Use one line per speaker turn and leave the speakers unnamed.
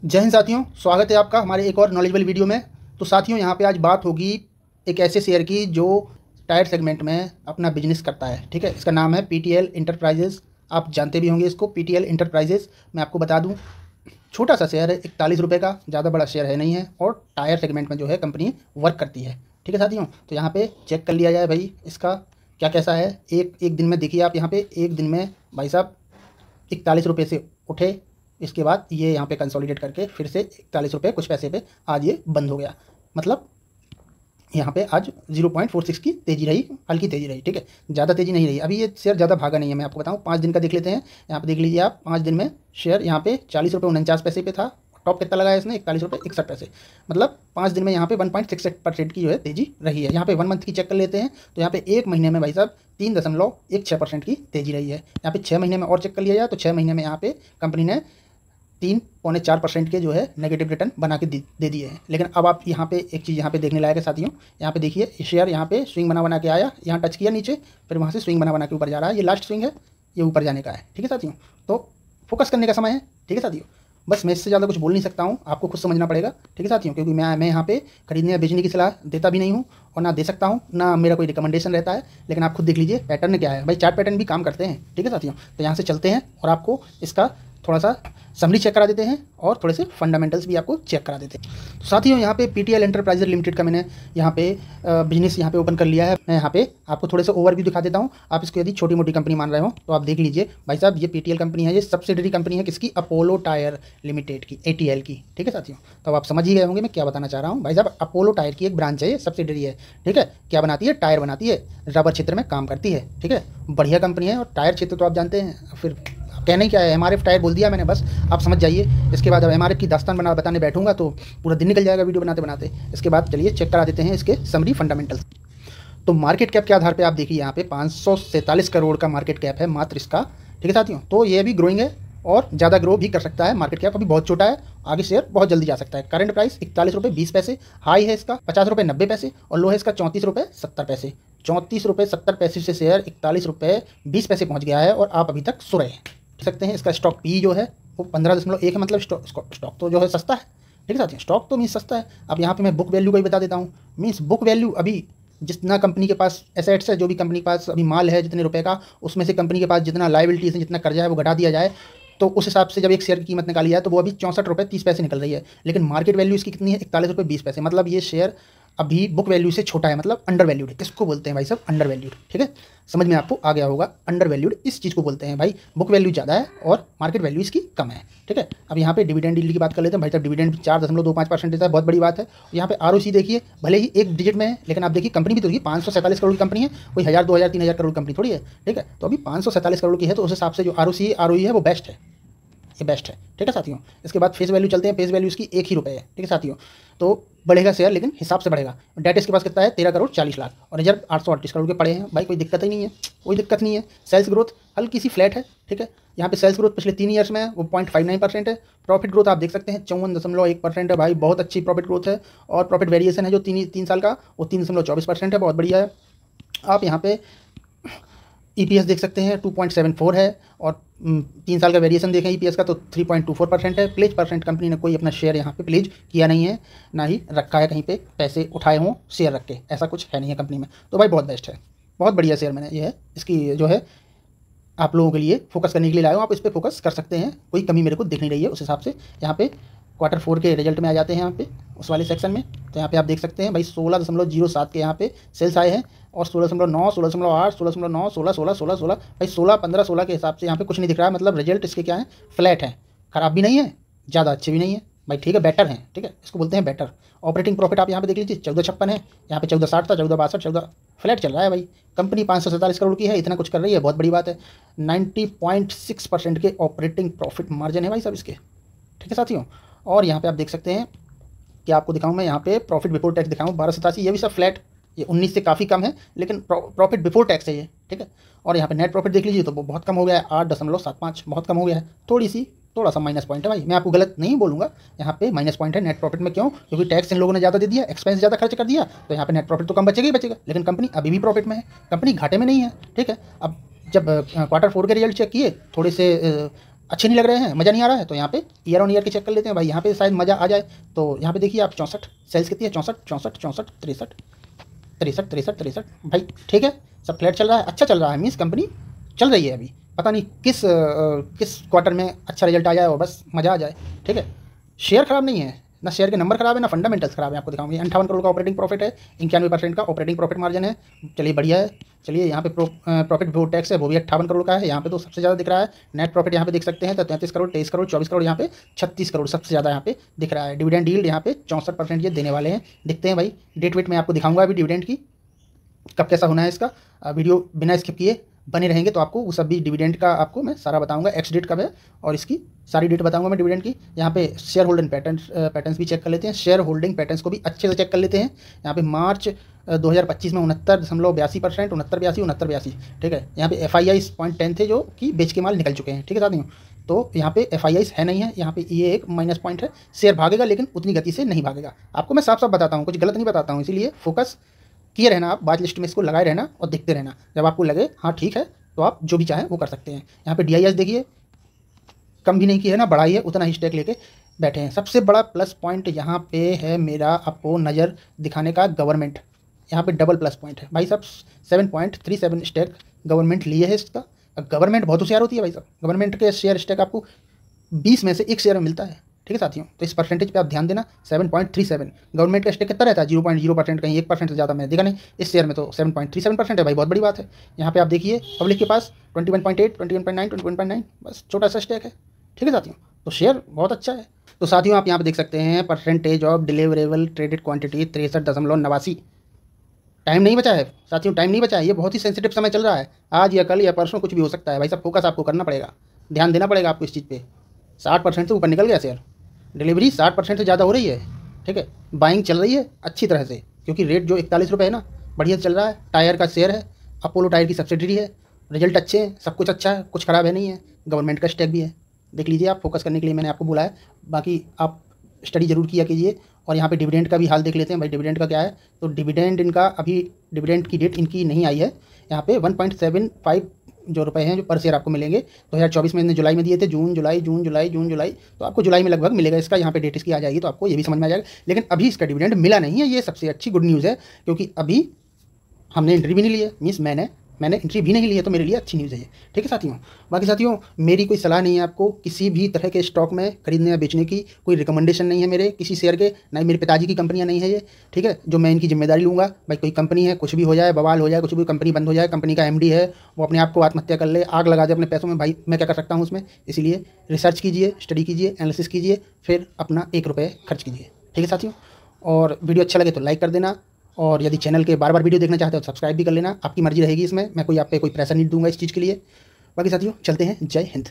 जय हिंद साथियों, स्वागत है आपका हमारे एक और नॉलेजेबल वीडियो में। तो साथियों, यहाँ पे आज बात होगी एक ऐसे शेयर की जो टायर सेगमेंट में अपना बिजनेस करता है। ठीक है, इसका नाम है पीटीएल इंटरप्राइजेज़। आप जानते भी होंगे इसको, पीटीएल इंटरप्राइजेज़। मैं आपको बता दूं, छोटा सा शेयर है, 41 रुपये का, ज़्यादा बड़ा शेयर है नहीं है, और टायर सेगमेंट में जो है कंपनी वर्क करती है। ठीक है साथियों, तो यहाँ पे चेक कर लिया जाए भाई इसका क्या कैसा है। एक दिन में देखिए आप, यहाँ पे एक दिन में भाई साहब 41 रुपये से उठे, इसके बाद ये यहाँ पे कंसोलिडेट करके फिर से 41 रुपये कुछ पैसे पे आज ये बंद हो गया। मतलब यहाँ पे आज 0.46 की तेज़ी रही, हल्की तेज़ी रही। ठीक है, ज़्यादा तेज़ी नहीं रही। अभी ये शेयर ज़्यादा भागा नहीं है। मैं आपको बताऊँ, 5 दिन का देख लेते हैं। यहाँ पे देख लीजिए आप, 5 दिन में शेयर यहाँ पे 40 रुपये 49 पैसे पे था। टॉप कितना लगाया इसने? 41 रुपये 61 पैसे। मतलब 5 दिन में यहाँ पे 1.67% की जो है तेज़ी रही है। यहाँ पे 1 मंथ की चेक कर लेते हैं, तो यहाँ पे 1 महीने में भाई साहब 3.16% की तेज़ी रही है। यहाँ पे 6 महीने में और चेक कर लिया जाए तो 6 महीने में यहाँ पे कंपनी ने 3.4% के जो है नेगेटिव रिटर्न बना के दे दिए हैं। लेकिन अब आप यहाँ पे एक चीज़ यहाँ पे देखने लायक है साथियों। यहाँ पे देखिए, शेयर यहाँ पे स्विंग बना के आया, यहाँ टच किया नीचे, फिर वहाँ से स्विंग बना के ऊपर जा रहा है। ये लास्ट स्विंग है, ये ऊपर जाने का है। ठीक है साथियों, तो फोकस करने का समय है। ठीक है साथियों, बस मैं इससे ज़्यादा कुछ बोल नहीं सकता हूँ, आपको खुद समझना पड़ेगा। ठीक है साथियों, क्योंकि मैं यहाँ पे खरीदने या बेचने की सलाह देता भी नहीं हूँ, और ना दे सकता हूँ, ना मेरा कोई रिकमेंडेशन रहता है। लेकिन आप खुद देख लीजिए पैटर्न क्या है भाई, चार्ट पैटर्न भी काम करते हैं। ठीक है साथियों, तो यहाँ से चलते हैं और आपको इसका थोड़ा सा समरी चेक करा देते हैं और थोड़े से फंडामेंटल्स भी आपको चेक करा देते हैं। तो साथियों, यहाँ पे पीटीएल एंटरप्राइजेज लिमिटेड का मैंने यहाँ पे बिजनेस यहाँ पे ओपन कर लिया है। मैं यहाँ पे आपको थोड़े से ओवरव्यू दिखा देता हूँ। आप इसको यदि छोटी मोटी कंपनी मान रहे हो तो आप देख लीजिए भाई साहब, ये पीटीएल कंपनी है, ये सब्सिडरी कंपनी है किसकी? अपोलो टायर लिमिटेड की, एटीएल की। ठीक है साथियों, तो आप समझ ही गए होंगे मैं क्या बताना चाह रहा हूँ। भाई साहब, अपोलो टायर की एक ब्रांच है, ये सब्सिडरी है। ठीक है, क्या बनाती है? टायर बनाती है, रबर क्षेत्र में काम करती है। ठीक है, बढ़िया कंपनी है। और टायर क्षेत्र तो आप जानते हैं, फिर कहना ही क्या है, एमआरएफ टायर बोल दिया मैंने, बस आप समझ जाइए। इसके बाद अब एमआरएफ की दास्तान बताने बैठूंगा तो पूरा दिन निकल जाएगा वीडियो बनाते बनाते। इसके बाद चलिए चेक करा देते हैं इसके समरी फंडामेंटल्स। तो मार्केट कैप के आधार पे आप देखिए, यहाँ पे 547 करोड़ का मार्केट कैप है मात्र इसका। ठीक है साथियों, तो ये भी ग्रोइंग है और ज़्यादा ग्रो भी कर सकता है। मार्केट कैप अभी बहुत छोटा है, आगे शेयर बहुत जल्दी जा सकता है। करंट प्राइस 41 रुपये 20 पैसे, हाई है इसका 50 रुपये 90 पैसे, और लो है इसका 34 रुपये 70 पैसे। 34 रुपये 70 पैसे से शेयर 41 रुपये 20 पैसे पहुँच गया है, और आप अभी तक सो रहे हैं। सकते हैं इसका स्टॉक पी जो है वो 15.1 है। मतलब स्टॉक तो जो है सस्ता है। ठीक है साथियों, स्टॉक तो मीन्स सस्ता है। अब यहाँ पे मैं बुक वैल्यू का ही बता देता हूँ। मीन्स बुक वैल्यू अभी जितना कंपनी के पास एसेट्स है, जो भी कंपनी के पास अभी माल है जितने रुपए का, उसमें से कंपनी के पास जितना लायबिलिटीज़ है, जितना कर्जा है, वो घटा दिया जाए, तो उस हिसाब से जब एक शेयर की कीमत निकाली जाए तो वो अभी 64 रुपये 30 पैसे निकल रही है। लेकिन मार्केट वैल्यू इसकी कितनी है? 41 रुपये 20 पैसे। मतलब ये शेयर अभी बुक वैल्यू से छोटा है, मतलब अंडर वैल्यूड है। इसको बोलते हैं भाई साहब अंडर वैल्यूड। ठीक है, समझ में आपको आ गया होगा, अंडर वैल्यूड इस चीज़ को बोलते हैं भाई। बुक वैल्यू ज़्यादा है और मार्केट वैल्यू इसकी कम है। ठीक है, अब यहाँ पे डिविडेंड यील्ड की बात कर लेते हैं। भाई साहब, डिविडेंड 4.25% देता है, बहुत बड़ी बात है। यहाँ पे आरओसी देखिए, भले ही एक डिजिट में है, लेकिन आप देखिए कंपनी भी तो 547 करोड़ की कंपनी है, कोई 1000 2000 3000 करोड़ कंपनी थोड़ी है। ठीक है, तो अभी 547 करोड़ की है, तो उस हिसाब से जो आरओसी आरओई है वो बेस्ट है, ये बेस्ट है। ठीक है साथियों, इसके बाद फेस वैल्यू चलते हैं। फेस वैल्यू इसकी 1 ही रुपये है। ठीक है साथियों, तो बढ़ेगा शेयर लेकिन हिसाब से बढ़ेगा। डेट इसके पास कितना है? 13 करोड़ 40 लाख, और रिजर्व 838 करोड़ के पड़े हैं। भाई कोई दिक्कत ही नहीं है, कोई दिक्कत नहीं है। सेल्स ग्रोथ हल्की सी फ्लैट है। ठीक है, यहाँ पे सेल्स ग्रोथ पिछले 3 ईयर्स में वो 0.59% है। प्रॉफिट ग्रोथ आप देख सकते हैं 54.1% है। भाई बहुत अच्छी प्रॉफिट ग्रोथ है। और प्रॉफिट वेरिएशन है जो 3 साल का, वो 3.24% है, बहुत बढ़िया है। आप यहाँ पे ईपीएस देख सकते हैं 2.74 है, और 3 साल का वेरिएशन देखें ईपीएस का तो 3.24% है। प्लेज परसेंट कंपनी ने कोई अपना शेयर यहाँ पे प्लेज किया नहीं है, ना ही रखा है कहीं पे पैसे उठाए हों शेयर रख के, ऐसा कुछ है नहीं है कंपनी में। तो भाई बहुत बेस्ट है, बहुत बढ़िया शेयर मैंने ये है इसकी जो है आप लोगों के लिए फोकस करने के लिए लाया हूँ। आप इस पर फोकस कर सकते हैं, कोई कमी मेरे को दिख नहीं रही है उस हिसाब से। यहाँ पे Q4 के रिजल्ट में आ जाते हैं, यहाँ पे उस वाले सेक्शन में। तो यहाँ पे आप देख सकते हैं भाई 16.07 के यहाँ पे सेल्स आए हैं, और 16.9 16.8 16.9 16 16 16 16 भाई 16 15 16 के हिसाब से यहाँ पे कुछ नहीं दिख रहा है। मतलब रिजल्ट इसके क्या है? फ्लैट है, ख़राब भी नहीं है, ज़्यादा अच्छे भी नहीं है भाई। ठीक है, बेटर है। ठीक है, इसको बोलते हैं बेटर। ऑपरेटिंग प्रॉफिट आप यहाँ पे देख लीजिए 1456 है, यहाँ पे 1460 था, 1462 14 फ्लैट चल रहा है भाई। कंपनी 547 करोड़ की है, इतना कुछ कर रही है, बहुत बड़ी बात है। 90.6% के ऑपरेटिंग प्रॉफिट मार्जिन है भाई साहब इसके। ठीक है साथियों, और यहाँ पे आप देख सकते हैं कि आपको दिखाऊँ मैं, यहाँ पे प्रॉफिट बिफोर टैक्स दिखाऊँ 1287, ये भी सब फ्लैट, ये 19 से काफ़ी कम है, लेकिन प्रॉफिट बिफोर टैक्स है ये। ठीक है, और यहाँ पे नेट प्रॉफिट देख लीजिए तो वो बहुत कम हो गया है, 8.75, बहुत कम हो गया है। थोड़ा सा माइनस पॉइंट है भाई, मैं आपको गलत नहीं बोलूँगा, यहाँ पे माइनस पॉइंट है नेट प्रॉफिट में। क्यों? क्योंकि टैक्स इन लोगों ने ज़्यादा दे दिया, एक्सपेंस ज़्यादा खर्च कर दिया, तो यहाँ पे नेट प्रॉफिट तो कम बचेगा ही बचेगा। लेकिन कंपनी अभी भी प्रॉफिट में है, कंपनी घाटे में नहीं है। ठीक है, अब जब Q4 के रिजल्ट चेक किए, थोड़े से अच्छे नहीं लग रहे हैं, मज़ा नहीं आ रहा है, तो यहाँ पे ईयर ऑन ईयर के चेक कर लेते हैं भाई, यहाँ पे शायद मज़ा आ जाए। तो यहाँ पे देखिए आप 64 सेल्स कितनी है, 64 64 64 63 63 63 63 भाई, ठीक है, सब फ्लैट चल रहा है, अच्छा चल रहा है, मीन्स कंपनी चल रही है। अभी पता नहीं किस क्वार्टर में अच्छा रिजल्ट आ जाए और बस मज़ा आ जाए, ठीक है। शेयर ख़राब नहीं है, ना शेयर के नंबर खराब है, ना फंडामेंटल्स खराब है। आपको दिखाऊंगी 58 करोड़ का ऑपरेटिंग प्रॉफिट है, 91% का ऑपरेटिंग प्रॉफिट मार्जिन है। चलिए बढ़िया है। चलिए यहाँ पे प्रॉफिट बिफोर टैक्स है, वो भी 58 करोड़ का है, यहाँ पे तो सबसे ज़्यादा दिख रहा है। नेट प्रॉफिट यहाँ पे देख सकते हैं तो 33 करोड़, 23 करोड़, 24 करोड़, यहाँ पे 36 करोड़ सबसे ज़्यादा यहाँ पे दिख रहा है। डिविडेंड यील्ड यहाँ पे 64% ये देने वाले हैं। देखते हैं भाई, डेट वेट मैं आपको दिखाऊंगा अभी डिविडेंड की कब कैसा होना है इसका। वीडियो बिना स्किप किए बने रहेंगे तो आपको वो सब भी डिविडेंड का आपको मैं सारा बताऊंगा, एक्स डेट कब है और इसकी सारी डेट बताऊंगा मैं डिविडेंड की। यहाँ पे शेयर होल्डिंग पैटर्न्स भी चेक कर लेते हैं, शेयर होल्डिंग पैटर्न्स को भी अच्छे से चेक कर लेते हैं। यहाँ पे मार्च 2025 में 69.82%, 69.82, ठीक है। यहाँ पे FIIs 0.10 थे जो कि बेच के माल निकल चुके हैं, ठीक है साथियों। तो यहाँ पे FIIs है नहीं है, यहाँ पे ये एक माइनस पॉइंट है। शेयर भागेगा लेकिन उतनी गति से नहीं भागेगा, आपको मैं साफ साफ बताता हूँ, कुछ गलत नहीं बताता हूँ, इसीलिए फोकस किए रहना, आप बात लिस्ट में इसको लगाए रहना और देखते रहना। जब आपको लगे हाँ ठीक है तो आप जो भी चाहें वो कर सकते हैं। यहाँ पे DIS देखिए, कम भी नहीं की है ना बढ़ाई है, उतना ही स्टेक लेके बैठे हैं। सबसे बड़ा प्लस पॉइंट यहाँ पे है मेरा आपको नज़र दिखाने का, गवर्नमेंट। यहाँ पे डबल प्लस पॉइंट है भाई साहब, 7.37 स्टेक गवर्नमेंट लिए है इसका। गवर्नमेंट बहुत होशियार होती है भाई साहब, गवर्नमेंट के शेयर स्टेक आपको 20 में से एक शेयर में मिलता है, ठीक है साथियों। तो इस परसेंटेज पे आप ध्यान देना, 7.37। गवर्नमेंट का स्टेक कितना रहता है, 0.0%, कहीं 1% से ज़्यादा मैंने देखा नहीं। इस शेयर में तो 7.37% है भाई, बहुत बड़ी बात है। यहाँ पे आप देखिए पब्लिक के पास 21.8, 21.9, 21.9, बस छोटा सा स्टेक है, ठीक है साथियों। तो शेयर बहुत अच्छा है। तो साथियों आप यहाँ पे देख सकते हैं percentage of deliverable traded quantity 63.89। Time नहीं बचा है साथियों, टाइम नहीं बचा है, ये बहुत ही सेंसिटिव समय चल रहा है। आज या कल या परसों कुछ भी हो सकता है भाई साहब, फोकस आपको करना पड़ेगा, ध्यान देना पड़ेगा आपको इस चीज़ पे। 60% से ऊपर निकल गया शेयर, डिलीवरी 60% से ज़्यादा हो रही है, ठीक है। बाइंग चल रही है अच्छी तरह से, क्योंकि रेट जो 41 रुपये है ना, बढ़िया चल रहा है। टायर का शेयर है, अपोलो टायर की सब्सिडरी है, रिजल्ट अच्छे हैं, सब कुछ अच्छा है, कुछ ख़राब है नहीं है। गवर्नमेंट का स्टेक भी है, देख लीजिए आप, फोकस करने के लिए मैंने आपको बोला है। बाकी आप स्टडी ज़रूर किया कीजिए। और यहाँ पे डिविडेंड का भी हाल देख लेते हैं भाई, डिविडेंड का क्या है। तो डिविडेंड इनका अभी, डिविडेंड की डेट इनकी नहीं आई है। यहाँ पे 1.75 जो रुपए हैं जो पर शेयर आपको मिलेंगे। 2024 में इन्हें जुलाई में दिए थे, जून जुलाई जून जुलाई जून जुलाई, तो आपको जुलाई में लगभग मिलेगा इसका। यहाँ पे डेट इसकी आ जाएगी तो आपको ये भी समझ में आ जाएगा। लेकिन अभी इसका डिविडेंड मिला नहीं है, ये सबसे अच्छी गुड न्यूज़ है, क्योंकि अभी हमने एंट्री भी नहीं ली है, मीन्स मैंने एंट्री भी नहीं ली है, तो मेरे लिए अच्छी न्यूज़ है ये, ठीक है साथियों। बाकी साथियों मेरी कोई सलाह नहीं है आपको किसी भी तरह के स्टॉक में खरीदने या बेचने की, कोई रिकमेंडेशन नहीं है मेरे किसी शेयर के, ना ही मेरे पिताजी की कंपनियां नहीं है ये, ठीक है, जो मैं इनकी जिम्मेदारी लूँगा। भाई कोई कंपनी है, कुछ भी हो जाए, बवाल हो जाए, कुछ भी, कंपनी बंद हो जाए, कंपनी का MD है वो अपने आप को आत्महत्या कर ले, आग लगा दे अपने पैसों में, भाई मैं क्या कर सकता हूँ उसमें। इसीलिए रिसर्च कीजिए, स्टडी कीजिए, एनालिसिस कीजिए, फिर अपना 1 रुपये खर्च कीजिए, ठीक है साथियों। और वीडियो अच्छा लगे तो लाइक कर देना, और यदि चैनल के बार बार वीडियो देखना चाहते हो तो सब्सक्राइब भी कर लेना, आपकी मर्जी रहेगी इसमें, मैं कोई आप पे कोई प्रेशर नहीं दूंगा इस चीज़ के लिए। बाकी साथियों चलते हैं, जय हिंद।